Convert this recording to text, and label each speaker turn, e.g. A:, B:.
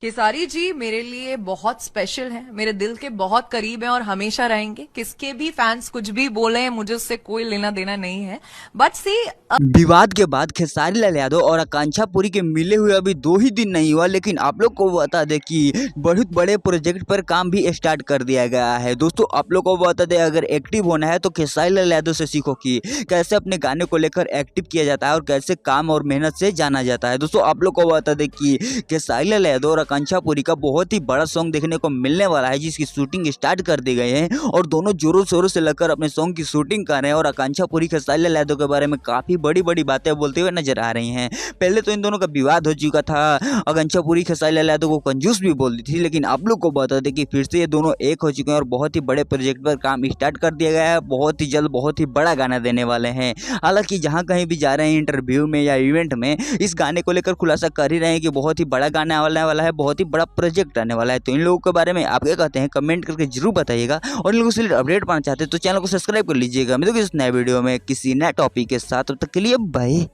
A: खेसारी जी मेरे लिए बहुत स्पेशल हैं, मेरे दिल के बहुत करीब हैं और हमेशा रहेंगे। किसके भी फैंस कुछ भी बोले, मुझे उससे कोई लेना देना नहीं है। बट सी
B: विवाद के बाद खेसारी लाल यादव और आकांक्षा पुरी के मिले हुए अभी 2 ही दिन नहीं हुआ, लेकिन आप लोग को बता दें कि बहुत बड़े प्रोजेक्ट पर काम भी स्टार्ट कर दिया गया है। दोस्तों आप लोग को बता दें, अगर एक्टिव होना है तो खेसारी लाल यादव से सीखो कि कैसे अपने गाने को लेकर एक्टिव किया जाता है और कैसे काम और मेहनत से जाना जाता है। दोस्तों आप लोग को बता दें कि खेसारी लाल यादव और आकांक्षा पुरी का बहुत ही बड़ा सॉन्ग देखने को मिलने वाला है, जिसकी शूटिंग स्टार्ट कर दी गई है और दोनों जोरों शोरों से लगकर अपने सॉन्ग की शूटिंग कर रहे हैं। और आकांक्षा पुरी खेसारी लाल यादव के बारे में काफी बड़ी बड़ी बातें बोलते हुए नजर आ रही हैं। पहले तो इन दोनों का विवाद हो चुका था, आकांक्षा पुरी खेसारी लाल यादव को कंजूस भी बोल दी थी, लेकिन आप लोग को बता दें कि फिर से ये दोनों एक हो चुके हैं और बहुत ही बड़े प्रोजेक्ट पर काम स्टार्ट कर दिया गया है। बहुत ही जल्द बहुत ही बड़ा गाना देने वाले हैं। हालांकि जहां कहीं भी जा रहे हैं, इंटरव्यू में या इवेंट में, इस गाने को लेकर खुलासा कर ही रहे हैं कि बहुत ही बड़ा गाना आने वाला है, बहुत ही बड़ा प्रोजेक्ट आने वाला है। तो इन लोगों के बारे में आप क्या कहते हैं, कमेंट करके जरूर बताइएगा। और इन लोगों से अपडेट पाना चाहते हैं तो चैनल को सब्सक्राइब कर लीजिएगा। मिलूंगा इस नए वीडियो में किसी नए टॉपिक के साथ, तब तक के लिए बाय।